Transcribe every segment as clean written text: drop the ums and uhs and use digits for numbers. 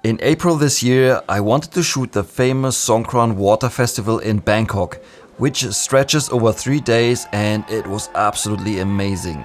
In April this year, I wanted to shoot the famous Songkran water festival in Bangkok, which stretches over 3 days, and it was absolutely amazing.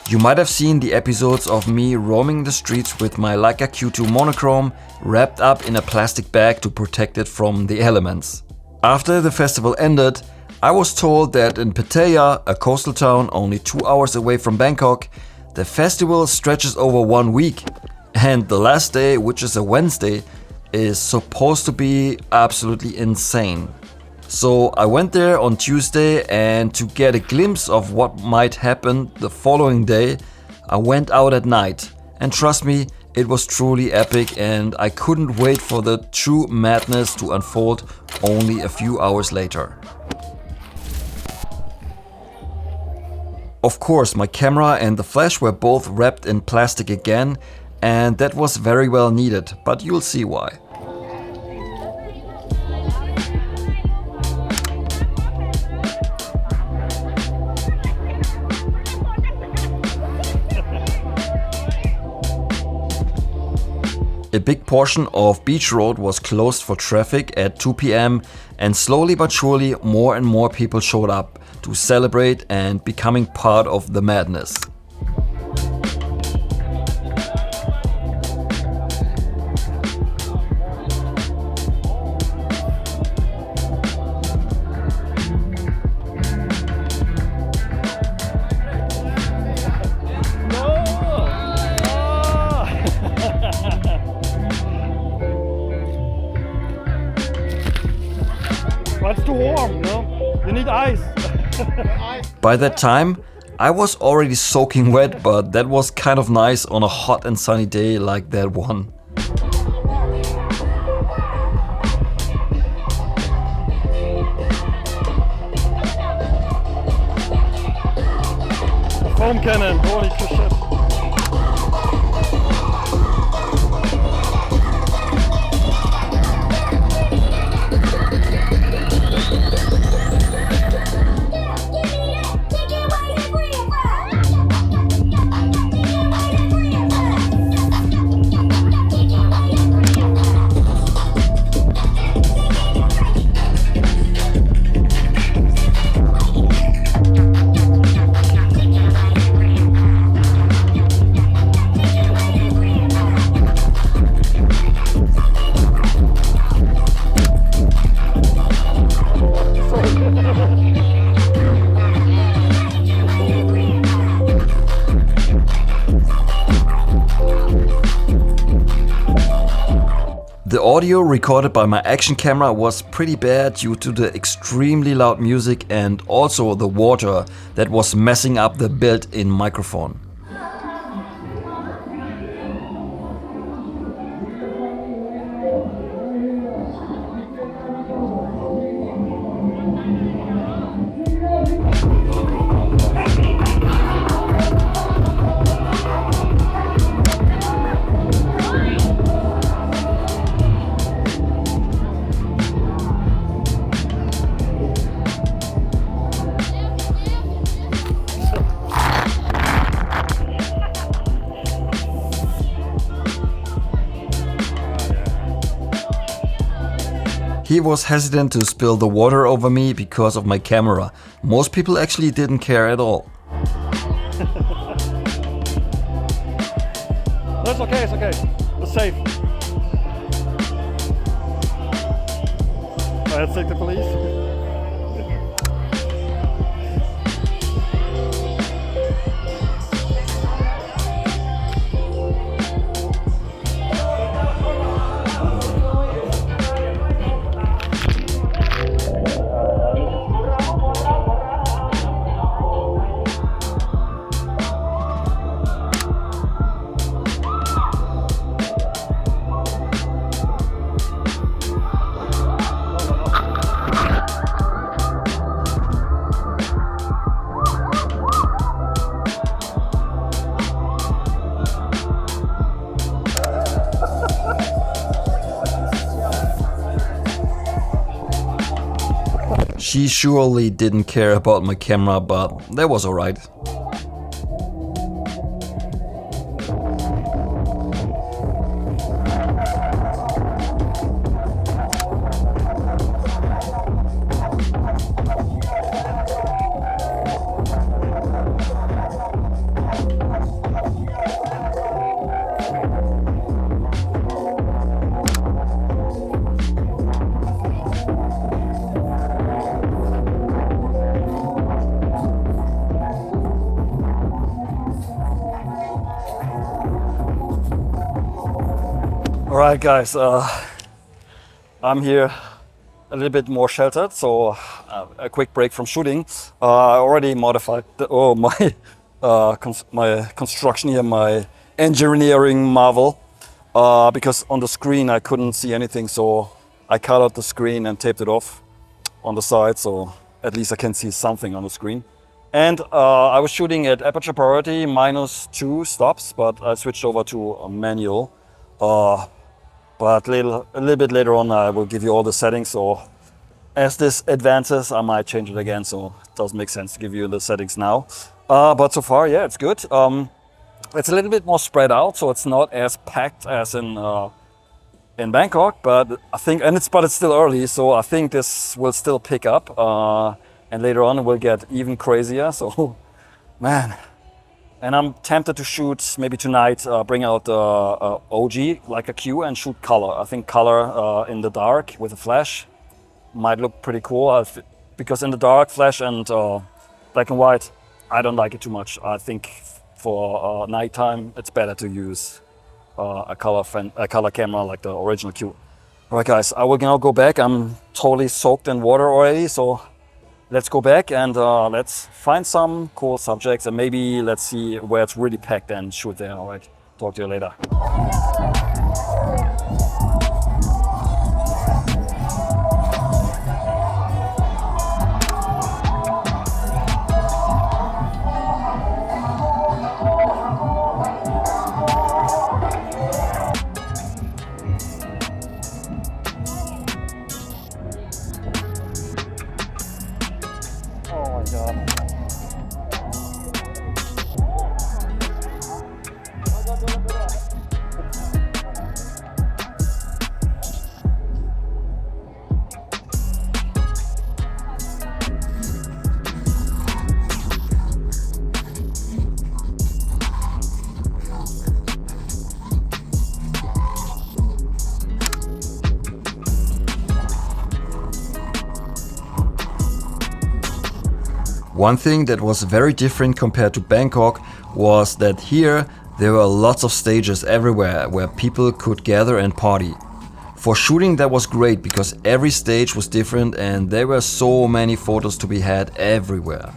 You might have seen the episodes of me roaming the streets with my Leica Q2 Monochrom wrapped up in a plastic bag to protect it from the elements. After the festival ended, I was told that in Pattaya, a coastal town only 2 hours away from Bangkok, the festival stretches over 1 week. And the last day, which is a Wednesday, is supposed to be absolutely insane. So I went there on Tuesday, and to get a glimpse of what might happen the following day, I went out at night. And trust me, it was truly epic, and I couldn't wait for the true madness to unfold only a few hours later. Of course, my camera and the flash were both wrapped in plastic again, and that was very well needed, but you'll see why. A big portion of Beach Road was closed for traffic at 2 p.m. and slowly but surely more and more people showed up to celebrate and becoming part of the madness. It's too warm, no? You need ice. By that time, I was already soaking wet, but that was kind of nice on a hot and sunny day like that one. Foam cannon, holy shit. The audio recorded by my action camera was pretty bad due to the extremely loud music and also the water that was messing up the built-in microphone. He was hesitant to spill the water over me because of my camera. Most people actually didn't care at all. That's okay, it's okay. It's safe. Let's take the police. She surely didn't care about my camera, but that was alright. All right, guys. I'm here a little bit more sheltered, so a quick break from shooting. I already modified my construction here, my engineering marvel, because on the screen I couldn't see anything, so I cut out the screen and taped it off on the side, so at least I can see something on the screen. And I was shooting at aperture priority -2 stops, but I switched over to a manual. But a little bit later on, I will give you all the settings. So as this advances, I might change it again. So it doesn't make sense to give you the settings now. But so far, yeah, it's good. It's a little bit more spread out, so it's not as packed as in Bangkok. But I think, but it's still early, so I think this will still pick up. And later on, it will get even crazier. So, man. And I'm tempted to shoot maybe tonight, bring out the OG Leica Q and shoot color. I think color in the dark with a flash might look pretty cool. Because in the dark, flash and black and white, I don't like it too much. I think for nighttime, it's better to use a color camera like the original Q. All right, guys, I will now go back. I'm totally soaked in water already, so let's go back and let's find some cool subjects and maybe let's see where it's really packed and shoot there. All right, talk to you later. Oh my God. One thing that was very different compared to Bangkok was that here there were lots of stages everywhere where people could gather and party. For shooting that was great because every stage was different and there were so many photos to be had everywhere.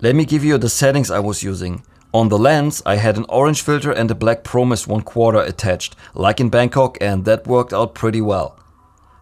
Let me give you the settings I was using. On the lens, I had an orange filter and a black Promise 1/4 attached, like in Bangkok, and that worked out pretty well.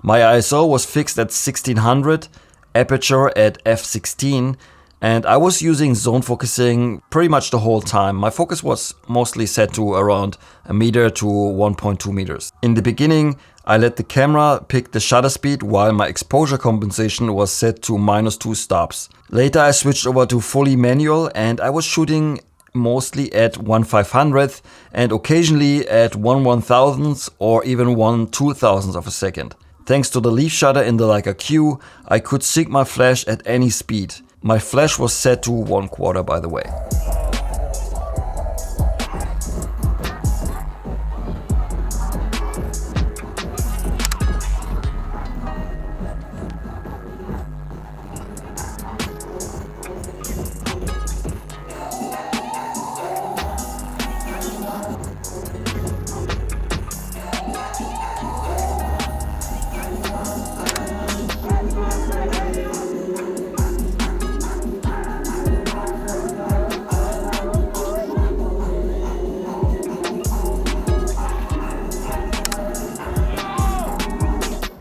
My ISO was fixed at 1600, aperture at f16, and I was using zone focusing pretty much the whole time. My focus was mostly set to around a meter to 1.2 meters. In the beginning, I let the camera pick the shutter speed while my exposure compensation was set to -2 stops. Later I switched over to fully manual and I was shooting mostly at 1/500th and occasionally at 1/1000th or even 1/2000th of a second. Thanks to the leaf shutter in the Leica Q, I could sync my flash at any speed. My flash was set to 1/4, by the way.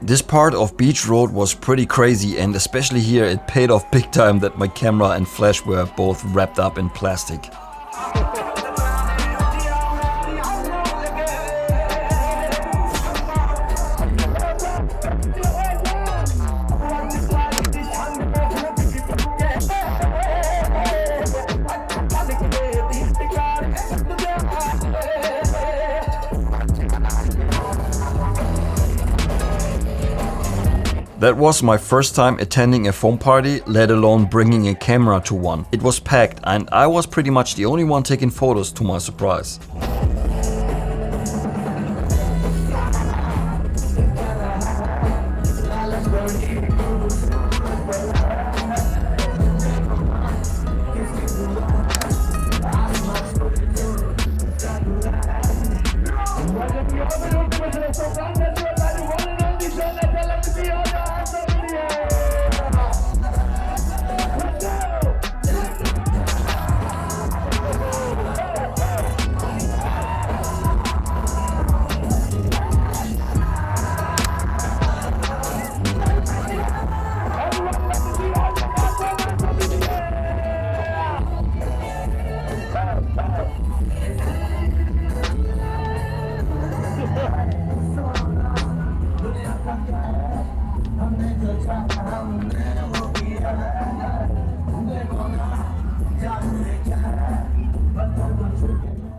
This part of Beach Road was pretty crazy, and especially here it paid off big time that my camera and flash were both wrapped up in plastic. That was my first time attending a foam party, let alone bringing a camera to one. It was packed and I was pretty much the only one taking photos, to my surprise.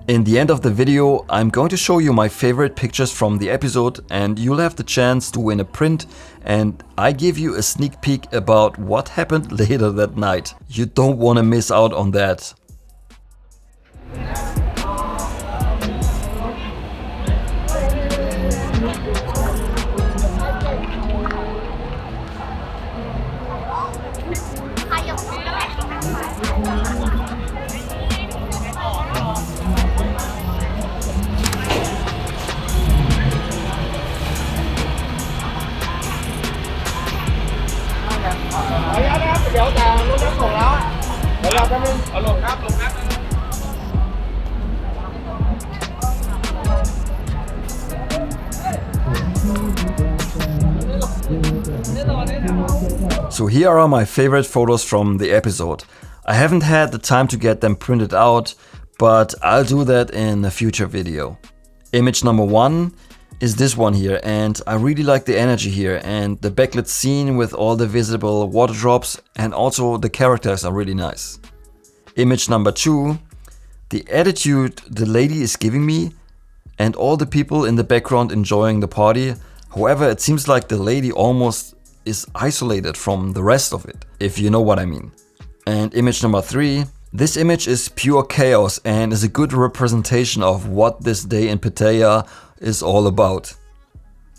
In the end of the video, I'm going to show you my favorite pictures from the episode and you'll have the chance to win a print, and I give you a sneak peek about what happened later that night. You don't want to miss out on that. So here are my favorite photos from the episode. I haven't had the time to get them printed out, but I'll do that in a future video. Image number 1 is this one here, and I really like the energy here and the backlit scene with all the visible water drops, and also the characters are really nice. Image number 2, the attitude the lady is giving me and all the people in the background enjoying the party. However, it seems like the lady almost is isolated from the rest of it, if you know what I mean. And image number 3, this image is pure chaos and is a good representation of what this day in Pattaya is all about.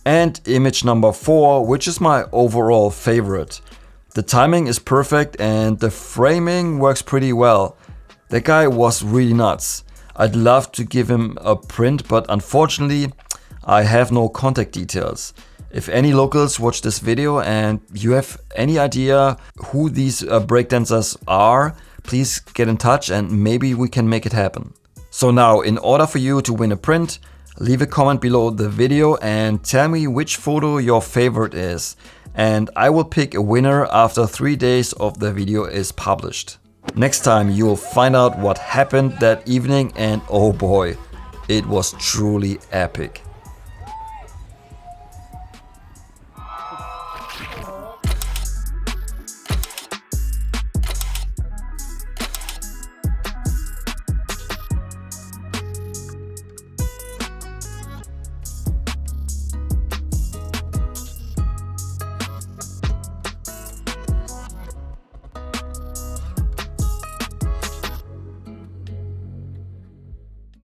And image number 4, which is my overall favorite. The timing is perfect and the framing works pretty well. The guy was really nuts. I'd love to give him a print, but unfortunately I have no contact details. If any locals watch this video and you have any idea who these breakdancers are, please get in touch and maybe we can make it happen. So now, in order for you to win a print, leave a comment below the video and tell me which photo your favorite is. And I will pick a winner after 3 days of the video is published. Next time you'll find out what happened that evening, and oh boy, it was truly epic.